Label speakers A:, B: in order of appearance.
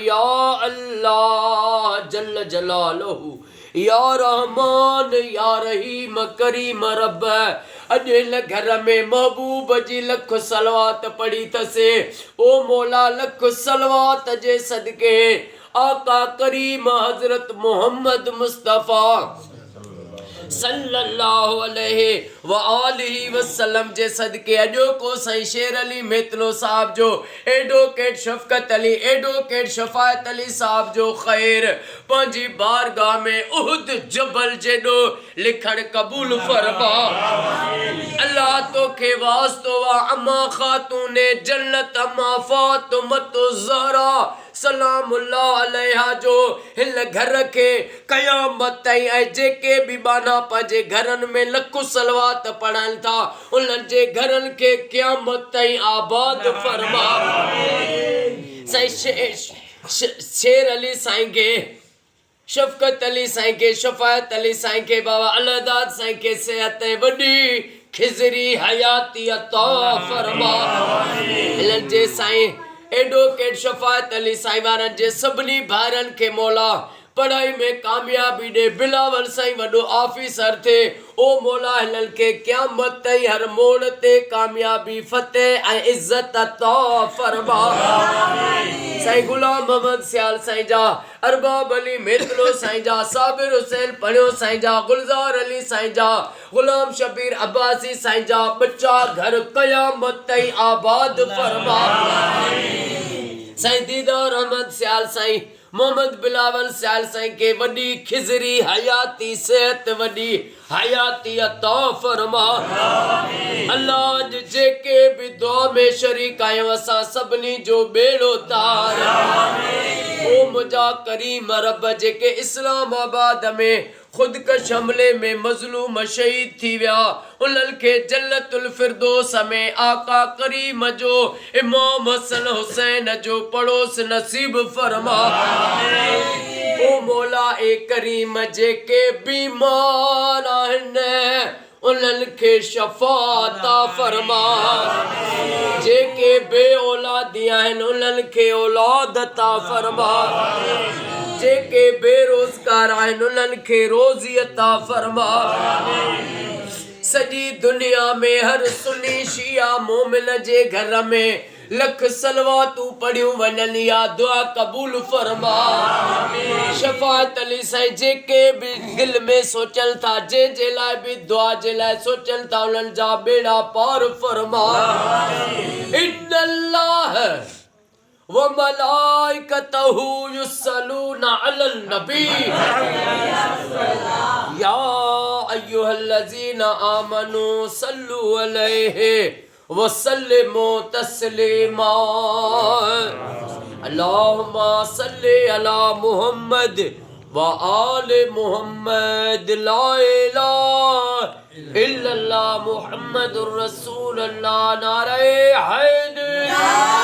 A: या अल्लाह जल्ल जलालहू या रहमान या रहीम करीम रब अॼु घर में महबूब जी लख सलवात पढ़ी थसे। ओ मौला लख सलवात जे सदके आका करीम हजरत मोहम्मद मुस्तफ़ा सल्लल्लाहु अलैहि व आलिहि वसल्लम जे सदके अॼो को साईं शेर अली मेतलो साहब जो एडवोकेट शफकत अली एडवोकेट शफायत अली साहब जो ख़ैर पंहिंजी बारगाह में उहद जबल जेॾो लिखण क़बूल फरमा। अल्लाह तोखे वास्तो वा अम्मा खातून जन्नत अम्मा फातिमत ज़हरा सलामुल्लाह अलैहा जो हिल घर के क़यामत ताईं ऐं जेके भी बाना पंहिंजे घरनि में लखु सलवात पढ़नि था उन्हनि जे घरनि के क़यामत ताईं आबाद फरमा। साईं शेर अली साईं के शफकत अली साईं के शफायत अली साईं के बाबा अलदाद साईं के सेहत वॾी खिज़री हयाती अता फरमा। हिननि जे साईं एडवोकेट शफायत अली साईं वारनि जे सभिनी भाइरनि के मौला पढ़ाई में कामयाबी दे बिलावल साईं वॾो ऑफिसर थे। ओ मौला हिननि के क़यामत ताईं हर मोड़ ते कामयाबी फतेह ऐं इज़त अता फरमा। साईं गुलाम मोहम्मद सियाल साईं जा अरबाब अली मेतलो साईं जा साबिर हुसैन पढ़ियो साईं जा गुलजार अली साईं जा गुलाम शबीर अब्बासी साईं जा बच्चा घर क़यामत ताईं आबाद फरमा। साईं दीदार अहमद सियाल साईं मोहम्मद बिलावल सियाल साईं के वॾी खिज़री हयाती सेहत वॾी हयाती अता फरमा। अल्लाह जेके भी दुआ में शरीक आहियूं असां सभिनी जो बेड़ो तार। ओ मुंहिंजा करीम रब जेके इस्लामाबाद में खुदकश हमले में मज़लूम शहीद थी विया उन्हनि खे जन्नतुल फिरदौस में आका करीम जो इमाम हसन हुसैन जो पड़ोस नसीब फरमा। ओ मौला ए करीम जेके बीमार आहिनि उन्हनि खे शफ़ाअता फरमा। जेके बे औलादी आहिनि उन्हनि खे औलाद अता फरमा। जेके बेरोज़गार आहिनि उन्हनि खे रोज़ी अता फरमा। सॼी दुनिया में हर सुन्नी शिया मोमिन जे घर में लख सलवातूं पढ़ियूं वञनि या दुआ क़बूल फरमा। शफाअत अली साईं जेके भी दिल में सोचनि था जे लाइ भी दुआ जे लाइ सोचनि था उन्हनि जा बेड़ा पार फरमा। इन्नल्लाह व मलाइकतहू युसल्लूना अलन नबी या अय्युहल्लज़ीना आमनू सल्लु अलैहि व सल्लिमू तस्लीमा। अल्लाहुम्मा सल्लि अला मुहम्मद व आले मुहम्मद ला इलाहा इल्लल्लाह मुहम्मदुर रसूलुल्लाह नारे हैदर।